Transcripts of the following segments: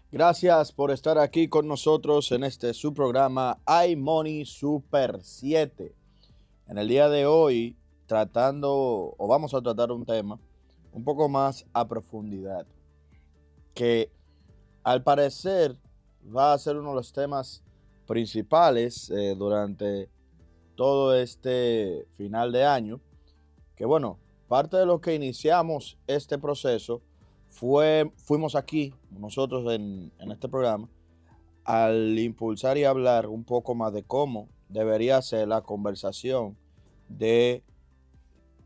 Gracias por estar aquí con nosotros en este su programa iMoney Super 7. En el día de hoy vamos a tratar un tema un poco más a profundidad, que al parecer va a ser uno de los temas principales durante todo este final de año, que bueno, parte de lo que iniciamos este proceso fuimos aquí, nosotros en este programa, al impulsar y hablar un poco más de cómo debería ser la conversación de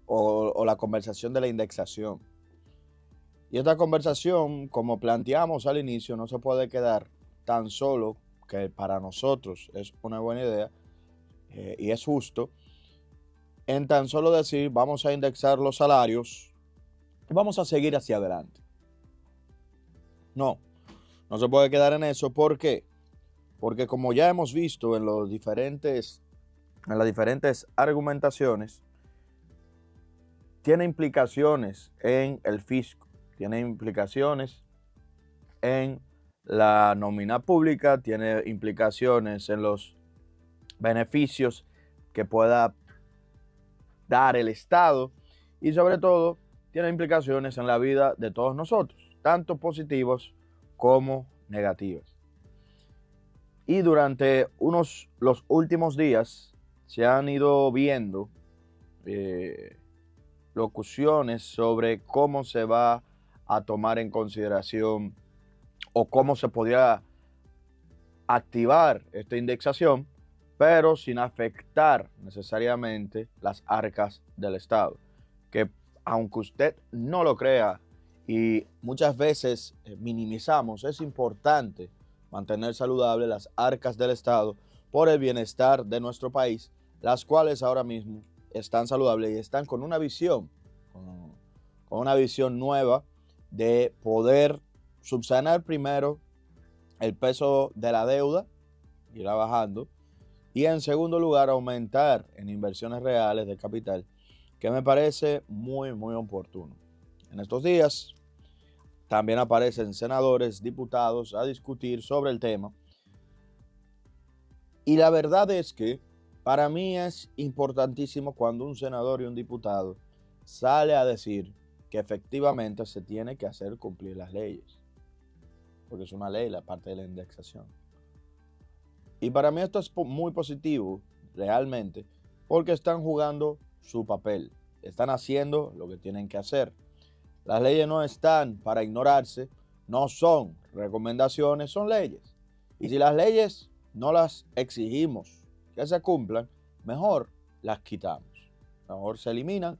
o la conversación de la indexación. Y esta conversación, como planteamos al inicio, no se puede quedar tan solo, que para nosotros es una buena idea y es justo, en tan solo decir vamos a indexar los salarios y vamos a seguir hacia adelante. No, no se puede quedar en eso. ¿Por qué? Porque como ya hemos visto en las diferentes argumentaciones, tiene implicaciones en el fisco, tiene implicaciones en la nómina pública, tiene implicaciones en los beneficios que pueda dar el Estado y sobre todo tiene implicaciones en la vida de todos nosotros, tanto positivos como negativas. Y durante los últimos días se han ido viendo locuciones sobre cómo se va a tomar en consideración o cómo se podría activar esta indexación, pero sin afectar necesariamente las arcas del Estado. Que aunque usted no lo crea y muchas veces minimizamos, es importante mantener saludables las arcas del Estado por el bienestar de nuestro país, las cuales ahora mismo están saludables y están con una visión, con una visión nueva de poder subsanar primero el peso de la deuda, irá bajando, y en segundo lugar aumentar en inversiones reales de capital, que me parece muy, muy oportuno. En estos días también aparecen senadores, diputados a discutir sobre el tema, y la verdad es que para mí es importantísimo cuando un senador y un diputado sale a decir que efectivamente se tiene que hacer cumplir las leyes, porque es una ley la parte de la indexación. Y para mí esto es muy positivo, realmente, porque están jugando su papel, están haciendo lo que tienen que hacer. Las leyes no están para ignorarse, no son recomendaciones, son leyes. Y si las leyes no las exigimos que se cumplan, mejor las quitamos, mejor se eliminan,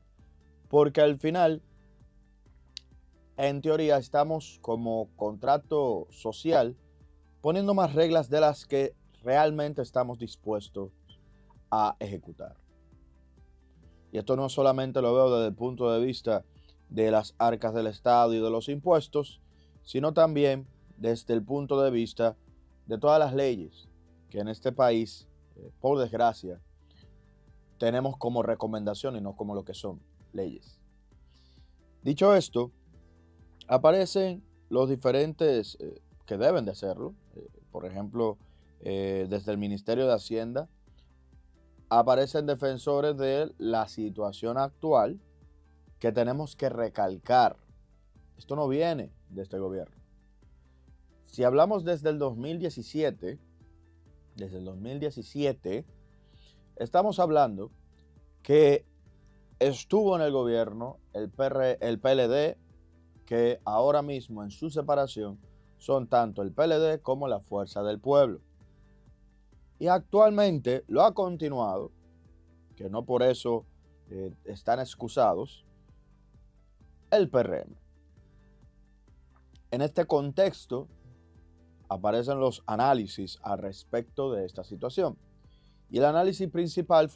porque al final, en teoría, estamos como contrato social poniendo más reglas de las que realmente estamos dispuestos a ejecutar. Y esto no solamente lo veo desde el punto de vista de las arcas del Estado y de los impuestos, sino también desde el punto de vista de todas las leyes que en este país, por desgracia, tenemos como recomendación y no como lo que son leyes. Dicho esto, aparecen los diferentes que deben de hacerlo. Por ejemplo, desde el Ministerio de Hacienda aparecen defensores de la situación actual que tenemos que recalcar. Esto no viene de este gobierno. Si hablamos desde el 2017, estamos hablando que estuvo en el gobierno el PLD, que ahora mismo en su separación son tanto el PLD como la Fuerza del Pueblo. Y actualmente lo ha continuado, que no por eso están excusados, el PRM. En este contexto aparecen los análisis al respecto de esta situación. Y el análisis principal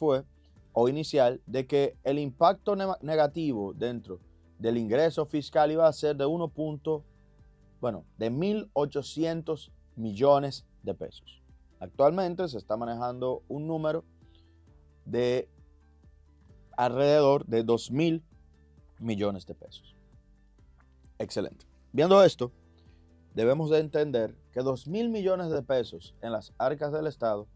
o inicial, de que el impacto negativo dentro del ingreso fiscal iba a ser de de 1.800 millones de pesos. Actualmente se está manejando un número de alrededor de 2.000 millones de pesos. Excelente. Viendo esto, debemos de entender que 2.000 millones de pesos en las arcas del Estado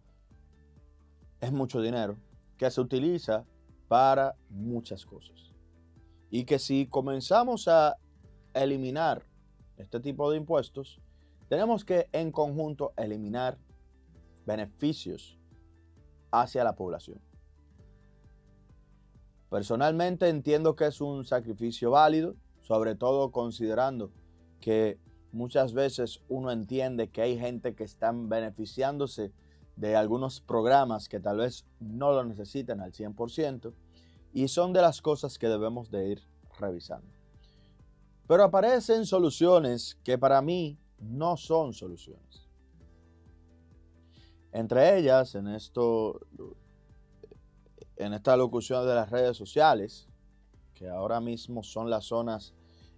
es mucho dinero que se utiliza para muchas cosas. Y que si comenzamos a eliminar este tipo de impuestos, tenemos que en conjunto eliminar beneficios hacia la población. Personalmente entiendo que es un sacrificio válido, sobre todo considerando que muchas veces uno entiende que hay gente que están beneficiándose de algunos programas que tal vez no lo necesiten al 100% y son de las cosas que debemos de ir revisando. Pero aparecen soluciones que para mí no son soluciones. Entre ellas, en esta locución de las redes sociales, que ahora mismo son las zonas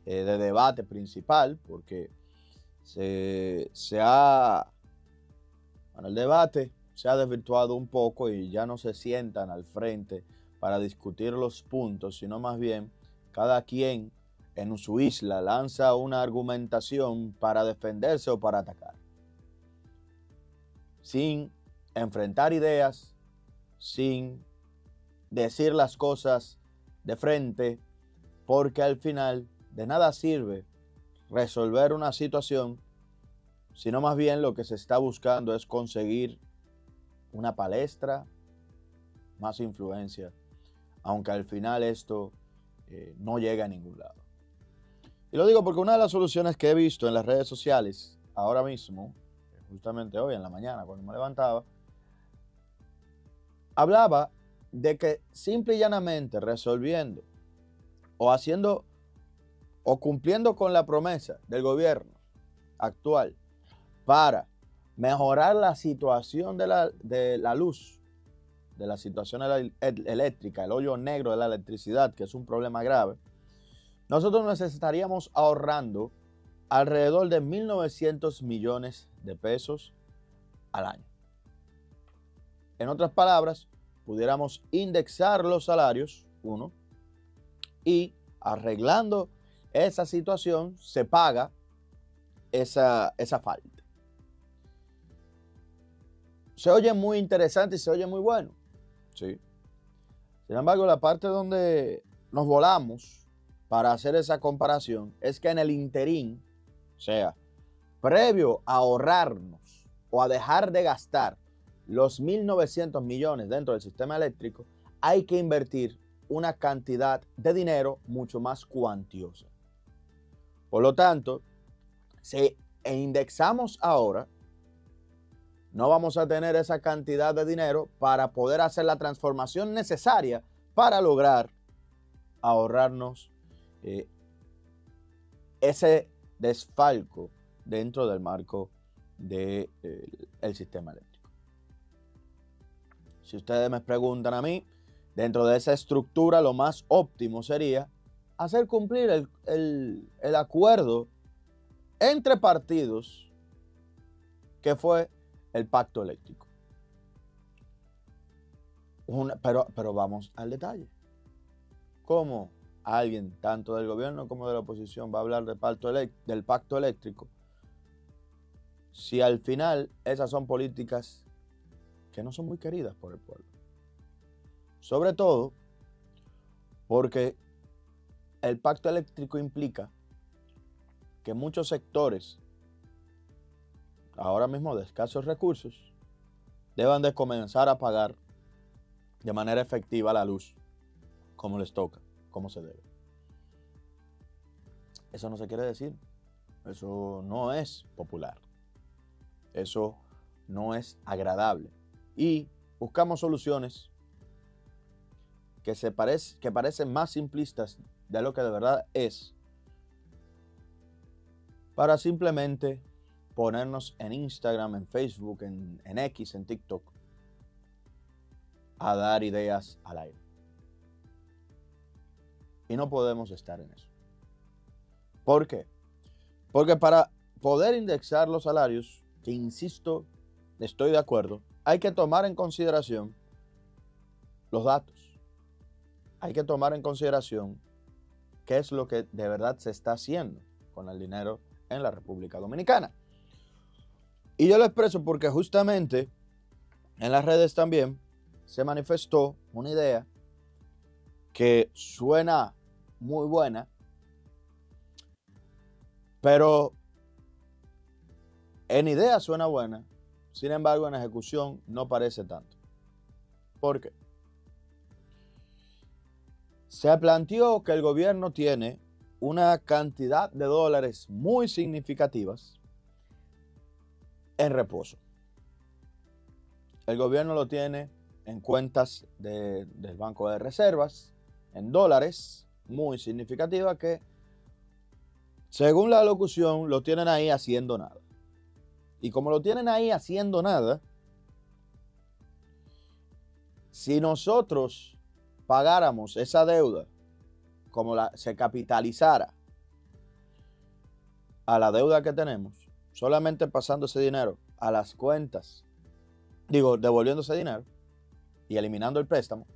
de debate principal, porque el debate se ha desvirtuado un poco y ya no se sientan al frente para discutir los puntos, sino más bien cada quien en su isla lanza una argumentación para defenderse o para atacar, sin enfrentar ideas, sin decir las cosas de frente, porque al final de nada sirve resolver una situación, sino más bien lo que se está buscando es conseguir una palestra, más influencia, aunque al final esto no llega a ningún lado. Y lo digo porque una de las soluciones que he visto en las redes sociales ahora mismo, justamente hoy en la mañana cuando me levantaba, hablaba de que simple y llanamente resolviendo o haciendo o cumpliendo con la promesa del gobierno actual para mejorar la situación de la luz, de la situación eléctrica, el hoyo negro de la electricidad, que es un problema grave, nosotros nos estaríamos ahorrando alrededor de 1.900 millones de pesos al año. En otras palabras, pudiéramos indexar los salarios, y arreglando esa situación se paga esa falta. Se oye muy interesante y se oye muy bueno, ¿sí? Sin embargo, la parte donde nos volamos para hacer esa comparación es que en el interín, o sea, previo a ahorrarnos o a dejar de gastar los 1.900 millones dentro del sistema eléctrico, hay que invertir una cantidad de dinero mucho más cuantiosa. Por lo tanto, si indexamos ahora, no vamos a tener esa cantidad de dinero para poder hacer la transformación necesaria para lograr ahorrarnos ese desfalco dentro del marco del sistema eléctrico. Si ustedes me preguntan a mí, dentro de esa estructura lo más óptimo sería hacer cumplir el acuerdo entre partidos que fue el pacto eléctrico. Pero vamos al detalle. ¿Cómo alguien, tanto del gobierno como de la oposición, va a hablar del pacto eléctrico si al final esas son políticas que no son muy queridas por el pueblo? Sobre todo porque el pacto eléctrico implica que muchos sectores, ahora mismo de escasos recursos, deban de comenzar a pagar de manera efectiva la luz, como les toca, como se debe. Eso no se quiere decir. Eso no es popular. Eso no es agradable. Y buscamos soluciones que parecen más simplistas de lo que de verdad es, para simplemente ponernos en Instagram, en Facebook, en X, en TikTok, a dar ideas al aire. Y no podemos estar en eso. ¿Por qué? Porque para poder indexar los salarios, que insisto, estoy de acuerdo, hay que tomar en consideración los datos. Hay que tomar en consideración qué es lo que de verdad se está haciendo con el dinero en la República Dominicana. Y yo lo expreso porque justamente en las redes también se manifestó una idea que suena muy buena, pero en idea suena buena, sin embargo en ejecución no parece tanto. ¿Por qué? Se planteó que el gobierno tiene una cantidad de dólares muy significativas en reposo. El gobierno lo tiene en cuentas del Banco de Reservas, en dólares, muy significativa que, según la locución, lo tienen ahí haciendo nada. Y como lo tienen ahí haciendo nada, si nosotros pagáramos esa deuda, como se capitalizara a la deuda que tenemos, solamente pasando ese dinero a las cuentas, devolviendo ese dinero y eliminando el préstamo,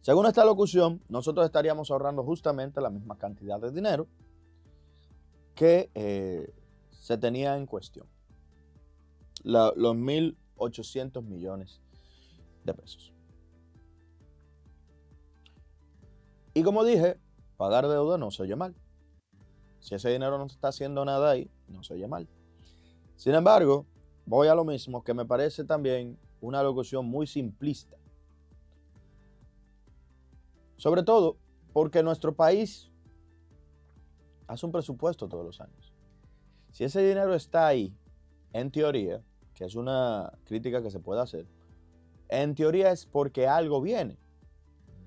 según esta locución, nosotros estaríamos ahorrando justamente la misma cantidad de dinero que se tenía en cuestión. Los 1.800 millones de pesos. Y como dije, pagar deuda no se oye mal. Si ese dinero no se está haciendo nada ahí, no se oye mal. Sin embargo, voy a lo mismo, que me parece también una locución muy simplista. Sobre todo porque nuestro país hace un presupuesto todos los años. Si ese dinero está ahí, en teoría, que es una crítica que se puede hacer, en teoría es porque algo viene.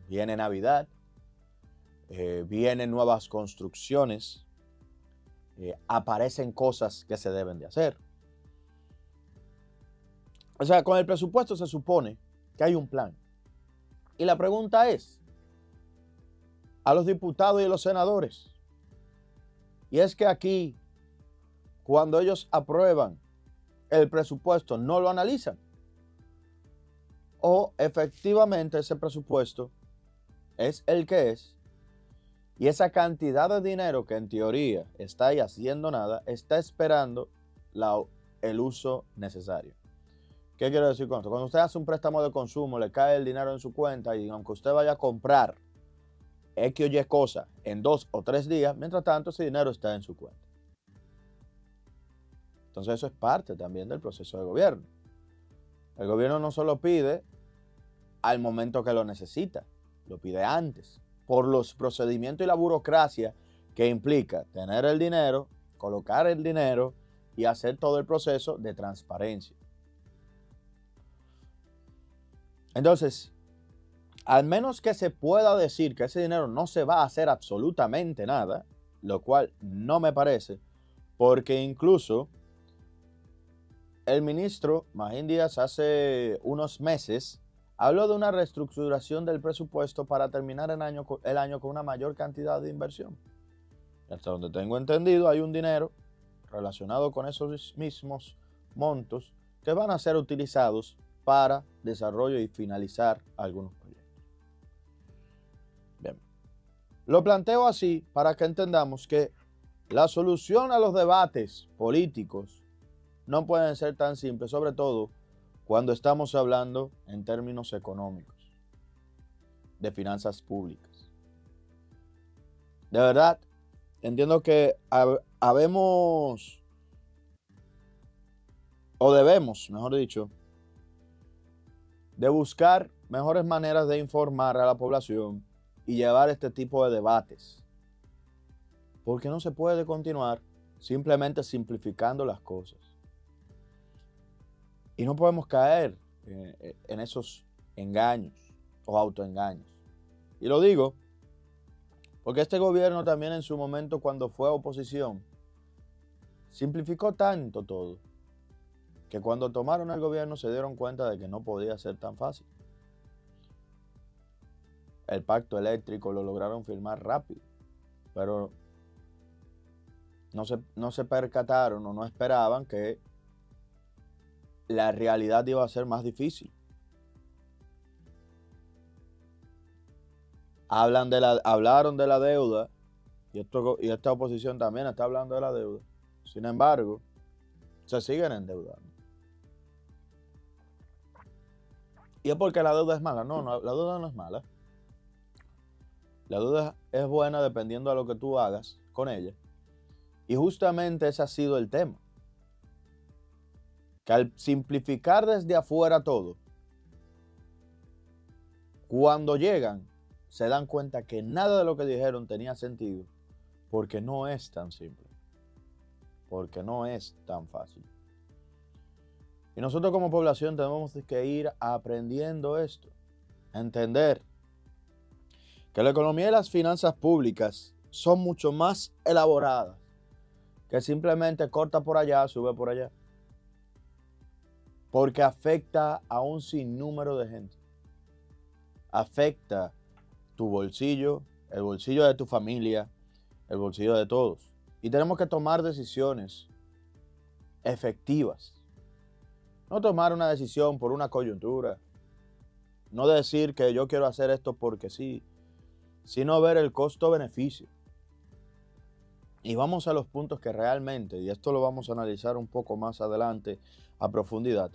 Viene Navidad, vienen nuevas construcciones, aparecen cosas que se deben de hacer. O sea, con el presupuesto se supone que hay un plan. Y la pregunta es, a los diputados y los senadores, y es que aquí, cuando ellos aprueban el presupuesto, no lo analizan. O efectivamente ese presupuesto es el que es, y esa cantidad de dinero que en teoría está ahí haciendo nada, está esperando el uso necesario. ¿Qué quiero decir con esto? Cuando usted hace un préstamo de consumo, le cae el dinero en su cuenta y aunque usted vaya a comprar X o Y cosa en 2 o 3 días, mientras tanto ese dinero está en su cuenta. Entonces eso es parte también del proceso de gobierno. El gobierno no solo pide al momento que lo necesita, lo pide antes, por los procedimientos y la burocracia que implica tener el dinero, colocar el dinero y hacer todo el proceso de transparencia. Entonces, al menos que se pueda decir que ese dinero no se va a hacer absolutamente nada, lo cual no me parece, porque incluso el ministro Magín Díaz hace unos meses habló de una reestructuración del presupuesto para terminar el año con una mayor cantidad de inversión. Hasta donde tengo entendido, hay un dinero relacionado con esos mismos montos que van a ser utilizados para desarrollo y finalizar algunos proyectos. Bien, lo planteo así para que entendamos que la solución a los debates políticos no pueden ser tan simples, sobre todo cuando estamos hablando en términos económicos, de finanzas públicas. De verdad, entiendo que habemos, o debemos, mejor dicho, de buscar mejores maneras de informar a la población y llevar este tipo de debates. Porque no se puede continuar simplemente simplificando las cosas. Y no podemos caer en esos engaños o autoengaños. Y lo digo porque este gobierno también en su momento, cuando fue oposición, simplificó tanto todo que cuando tomaron el gobierno se dieron cuenta de que no podía ser tan fácil. El pacto eléctrico lo lograron firmar rápido, pero no se percataron o no esperaban que la realidad iba a ser más difícil. Hablaron de la deuda y esta oposición también está hablando de la deuda. Sin embargo, se siguen endeudando. Y es porque la deuda es mala. No, la deuda no es mala. La deuda es buena dependiendo de lo que tú hagas con ella. Y justamente ese ha sido el tema. Que al simplificar desde afuera todo, cuando llegan, se dan cuenta que nada de lo que dijeron tenía sentido, porque no es tan simple, porque no es tan fácil. Y nosotros como población tenemos que ir aprendiendo esto, entender que la economía y las finanzas públicas son mucho más elaboradas que simplemente corta por allá, sube por allá, porque afecta a un sinnúmero de gente. Afecta tu bolsillo, el bolsillo de tu familia, el bolsillo de todos. Y tenemos que tomar decisiones efectivas. No tomar una decisión por una coyuntura. No decir que yo quiero hacer esto porque sí, sino ver el costo-beneficio. Y vamos a los puntos que realmente, y esto lo vamos a analizar un poco más adelante a profundidad,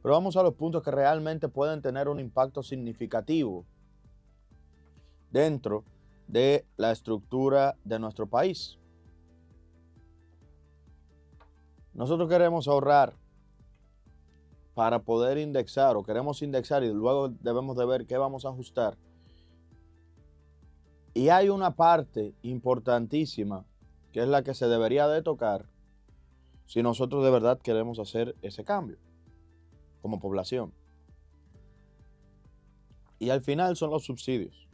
pero vamos a los puntos que realmente pueden tener un impacto significativo dentro de la estructura de nuestro país. Nosotros queremos ahorrar para poder indexar, o queremos indexar y luego debemos de ver qué vamos a ajustar. Y hay una parte importantísima que es la que se debería de tocar si nosotros de verdad queremos hacer ese cambio como población. Y al final son los subsidios.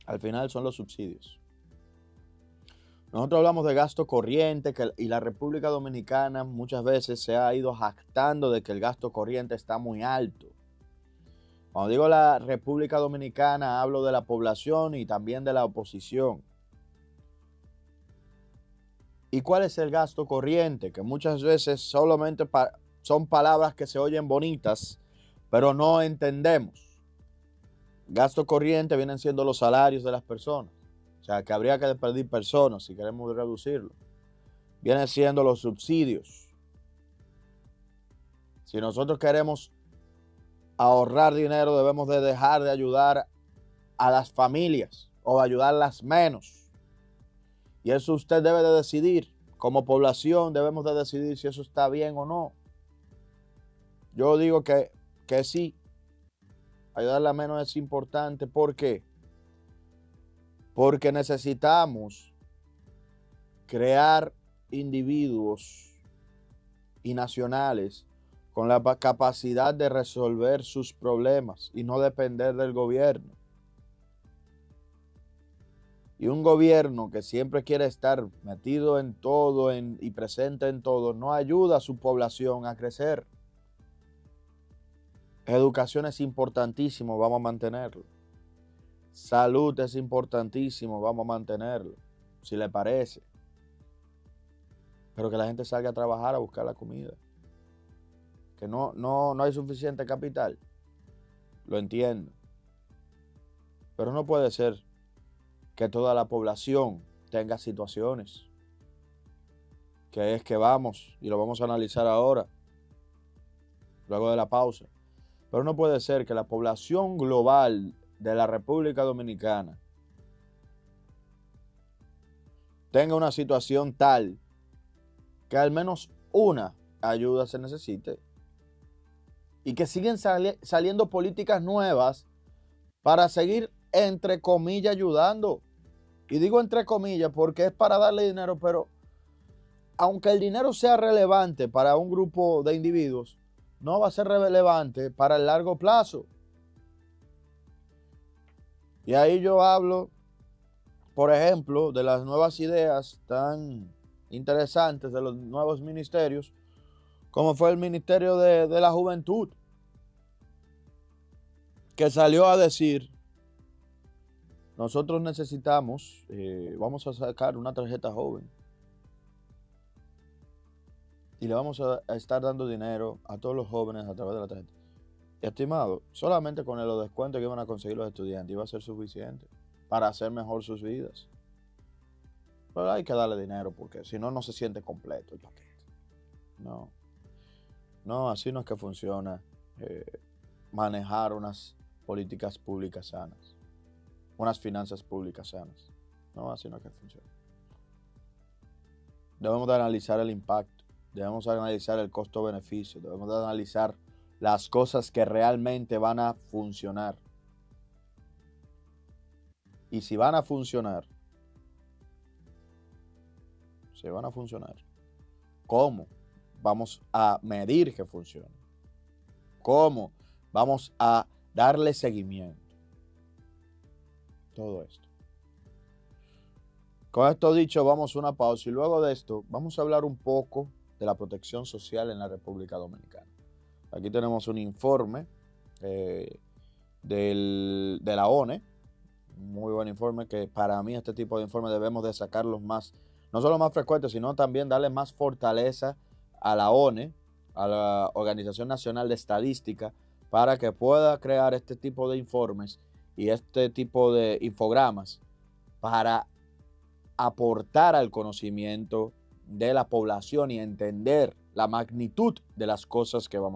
Al final son los subsidios. Nosotros hablamos de gasto corriente y la República Dominicana muchas veces se ha ido jactando de que el gasto corriente está muy alto. Cuando digo la República Dominicana, hablo de la población y también de la oposición. ¿Y cuál es el gasto corriente? Que muchas veces solamente son palabras que se oyen bonitas, pero no entendemos. Gasto corriente vienen siendo los salarios de las personas. O sea, que habría que despedir personas si queremos reducirlo. Vienen siendo los subsidios. Si nosotros queremos ahorrar dinero, debemos de dejar de ayudar a las familias o ayudarlas menos. Y eso usted debe de decidir. Como población debemos de decidir si eso está bien o no. Yo digo que sí. Ayudarla menos es importante. ¿Por qué? Porque necesitamos crear individuos y nacionales con la capacidad de resolver sus problemas y no depender del gobierno. Y un gobierno que siempre quiere estar metido en todo y presente en todo, no ayuda a su población a crecer. Educación es importantísimo, vamos a mantenerlo. Salud es importantísimo, vamos a mantenerlo, si le parece. Pero que la gente salga a trabajar a buscar la comida. Que no hay suficiente capital. Lo entiendo. Pero no puede ser que toda la población tenga situaciones. Que es que vamos, y lo vamos a analizar ahora, luego de la pausa. Pero no puede ser que la población global de la República Dominicana tenga una situación tal que al menos una ayuda se necesite y que siguen saliendo políticas nuevas para seguir, entre comillas, ayudando. Y digo entre comillas porque es para darle dinero, pero aunque el dinero sea relevante para un grupo de individuos, no va a ser relevante para el largo plazo. Y ahí yo hablo, por ejemplo, de las nuevas ideas tan interesantes de los nuevos ministerios, como fue el Ministerio de la Juventud, que salió a decir, nosotros necesitamos, vamos a sacar una tarjeta joven y le vamos a estar dando dinero a todos los jóvenes a través de la tarjeta. Estimado, solamente con los descuentos que iban a conseguir los estudiantes iba a ser suficiente para hacer mejor sus vidas. Pero hay que darle dinero porque si no, no se siente completo el paquete. No, no, así no es que funciona manejar unas políticas públicas sanas, unas finanzas públicas sanas. No, así no es que funciona. Debemos de analizar el impacto, debemos de analizar el costo-beneficio, debemos de analizar las cosas que realmente van a funcionar. Y si van a funcionar, ¿cómo vamos a medir que funcione? ¿Cómo vamos a darle seguimiento? Todo esto. Con esto dicho, vamos a una pausa y luego de esto vamos a hablar un poco de la protección social en la República Dominicana. Aquí tenemos un informe de la ONE, muy buen informe, que para mí este tipo de informes debemos de sacarlos más, no solo más frecuentes, sino también darle más fortaleza a la ONE, a la Organización Nacional de Estadística, para que pueda crear este tipo de informes y este tipo de infogramas para aportar al conocimiento de la población y entender la magnitud de las cosas que vamos